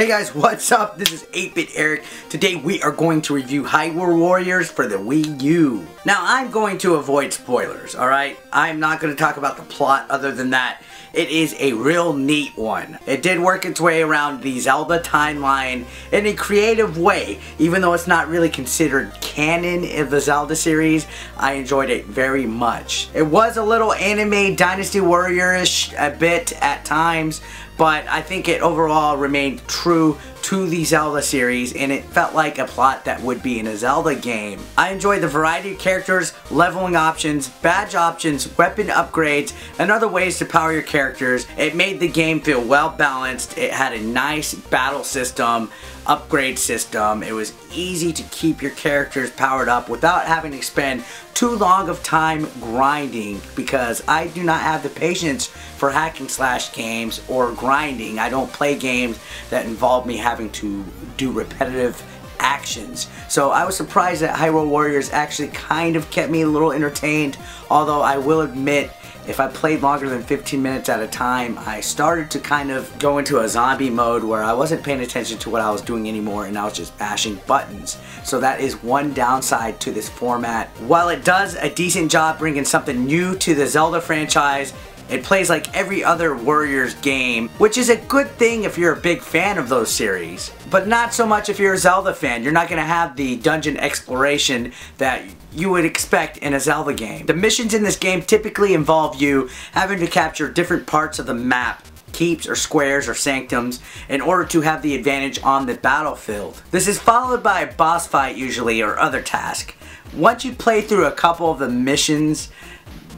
Hey guys, what's up? This is 8-Bit Eric. Today we are going to review Hyrule Warriors for the Wii U. Now I'm going to avoid spoilers, alright? I'm not going to talk about the plot other than that. It is a real neat one. It did work its way around the Zelda timeline in a creative way. Even though it's not really considered canon of the Zelda series, I enjoyed it very much. It was a little anime Dynasty Warriors-ish a bit at times, but I think it overall remained true to the Zelda series, and it felt like a plot that would be in a Zelda game. I enjoyed the variety of characters, leveling options, badge options, weapon upgrades, and other ways to power your characters. It made the game feel well balanced. It had a nice battle system, upgrade system. It was easy to keep your characters powered up without having to spend too long of time grinding, because I do not have the patience for hack and slash games or grinding. I don't play games that involve me having to do repetitive actions. So I was surprised that Hyrule Warriors actually kind of kept me a little entertained, although I will admit, if I played longer than 15 minutes at a time, I started to kind of go into a zombie mode where I wasn't paying attention to what I was doing anymore, and I was just bashing buttons. So that is one downside to this format. While it does a decent job bringing something new to the Zelda franchise, it plays like every other Warriors game, which is a good thing if you're a big fan of those series. But not so much if you're a Zelda fan. You're not going to have the dungeon exploration that you would expect in a Zelda game. The missions in this game typically involve you having to capture different parts of the map, keeps or squares or sanctums, in order to have the advantage on the battlefield. This is followed by a boss fight usually, or other task. Once you play through a couple of the missions,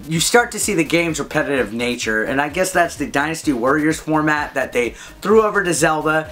you start to see the game's repetitive nature, and I guess that's the Dynasty Warriors format that they threw over to Zelda.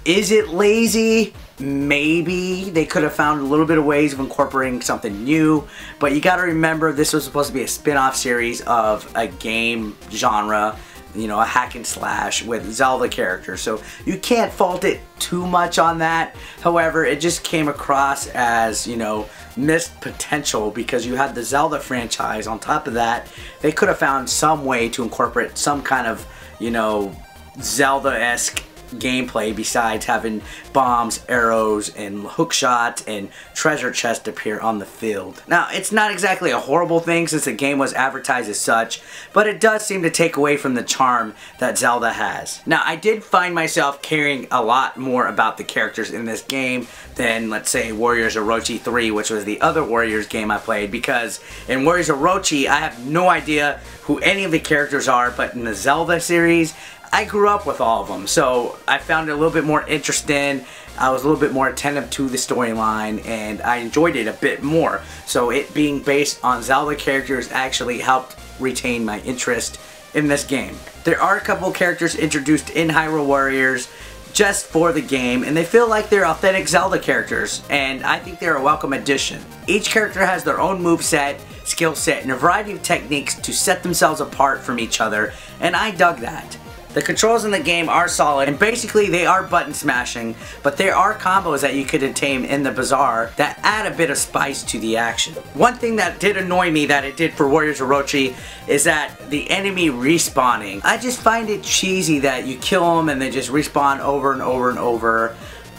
Is it lazy? Maybe. They could have found a little bit of ways of incorporating something new, but you gotta remember this was supposed to be a spin-off series of a game genre, you know, a hack and slash with Zelda characters, so you can't fault it too much on that. However, it just came across as, you know, missed potential, because you had the Zelda franchise. On top of that, they could have found some way to incorporate some kind of, you know, Zelda-esque gameplay besides having bombs, arrows, and hook shots and treasure chests appear on the field. Now, it's not exactly a horrible thing since the game was advertised as such, but it does seem to take away from the charm that Zelda has. Now, I did find myself caring a lot more about the characters in this game than, let's say, Warriors Orochi 3, which was the other Warriors game I played, because in Warriors Orochi, I have no idea who any of the characters are, but in the Zelda series, I grew up with all of them, so I found it a little bit more interesting. I was a little bit more attentive to the storyline, and I enjoyed it a bit more. So it being based on Zelda characters actually helped retain my interest in this game. There are a couple characters introduced in Hyrule Warriors just for the game, and they feel like they're authentic Zelda characters, and I think they're a welcome addition. Each character has their own moveset, skill set, and a variety of techniques to set themselves apart from each other, and I dug that. The controls in the game are solid, and basically they are button smashing, but there are combos that you could attain in the bazaar that add a bit of spice to the action. One thing that did annoy me that it did for Warriors Orochi is that the enemy respawning. I just find it cheesy that you kill them and they just respawn over and over and over.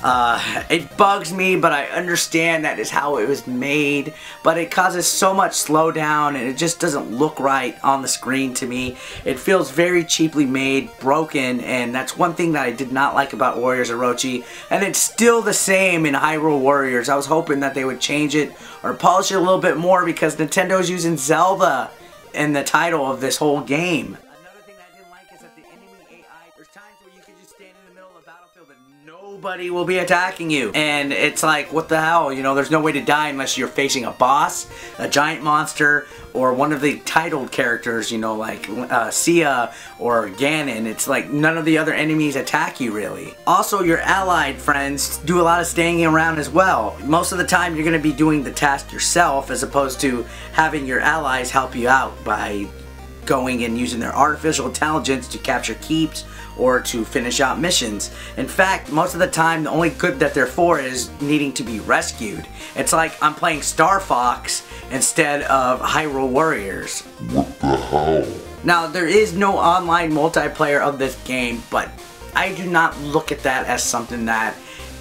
It bugs me, but I understand that is how it was made, but it causes so much slowdown and it just doesn't look right on the screen to me. It feels very cheaply made, broken, and that's one thing that I did not like about Warriors Orochi, and it's still the same in Hyrule Warriors. I was hoping that they would change it or polish it a little bit more, because Nintendo's using Zelda in the title of this whole game. Nobody will be attacking you, and it's like, what the hell, you know, there's no way to die unless you're facing a boss, a giant monster, or one of the titled characters, you know, like Sia or Ganon. It's like none of the other enemies attack you really. Also, your allied friends do a lot of staying around as well. Most of the time you're going to be doing the task yourself, as opposed to having your allies help you out by going and using their artificial intelligence to capture keeps or to finish out missions. In fact, most of the time, the only good that they're for is needing to be rescued. It's like I'm playing Star Fox instead of Hyrule Warriors. What the hell? Now, there is no online multiplayer of this game, but I do not look at that as something that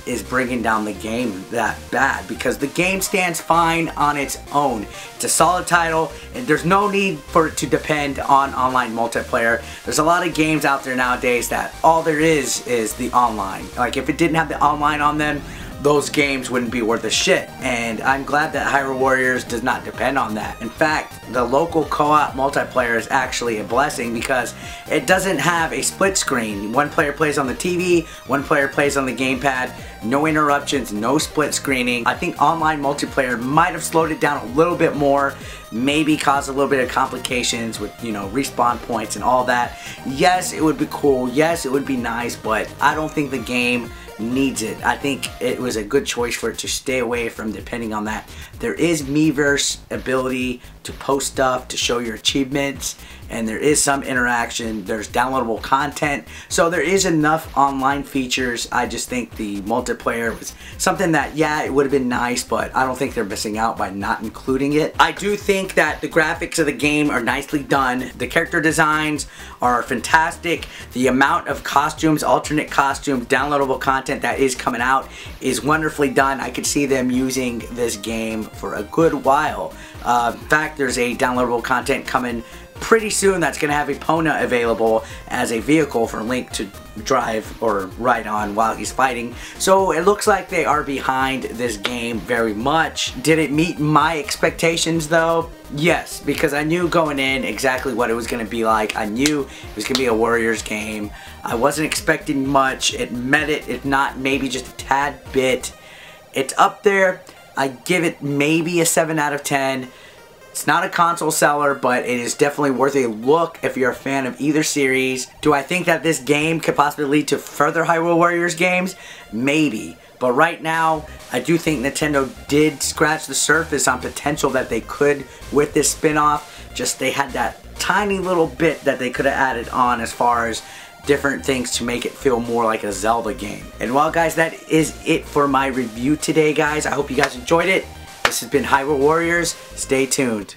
is bringing down the game that bad, because the game stands fine on its own. It's a solid title and there's no need for it to depend on online multiplayer. There's a lot of games out there nowadays that all there is the online. Like, if it didn't have the online on them, those games wouldn't be worth a shit, and I'm glad that Hyrule Warriors does not depend on that. In fact, the local co-op multiplayer is actually a blessing because it doesn't have a split screen. One player plays on the TV, one player plays on the gamepad, no interruptions, no split screening. I think online multiplayer might have slowed it down a little bit more, maybe caused a little bit of complications with, you know, respawn points and all that. Yes, it would be cool, yes, it would be nice, but I don't think the game needs it. I think it was a good choice for it to stay away from depending on that. There is Miiverse ability to post stuff, to show your achievements, and there is some interaction. There's downloadable content, so there is enough online features. I just think the multiplayer was something that, yeah, it would have been nice, but I don't think they're missing out by not including it. I do think that the graphics of the game are nicely done. The character designs are fantastic. The amount of costumes, alternate costumes, downloadable content that is coming out is wonderfully done. I could see them using this game for a good while. In fact, there's a downloadable content coming pretty soon that's going to have Epona available as a vehicle for Link to drive or ride on while he's fighting. So it looks like they are behind this game very much. Did it meet my expectations though? Yes, because I knew going in exactly what it was going to be like. I knew it was going to be a Warriors game. I wasn't expecting much. It met it, if not maybe just a tad bit. It's up there. I give it maybe a 7 out of 10. It's not a console seller, but it is definitely worth a look if you're a fan of either series. Do I think that this game could possibly lead to further Hyrule Warriors games? Maybe. But right now, I do think Nintendo did scratch the surface on potential that they could with this spin-off. Just they had that tiny little bit that they could have added on as far as different things to make it feel more like a Zelda game. And well, guys, that is it for my review today, guys. I hope you guys enjoyed it. This has been Hyrule Warriors. Stay tuned.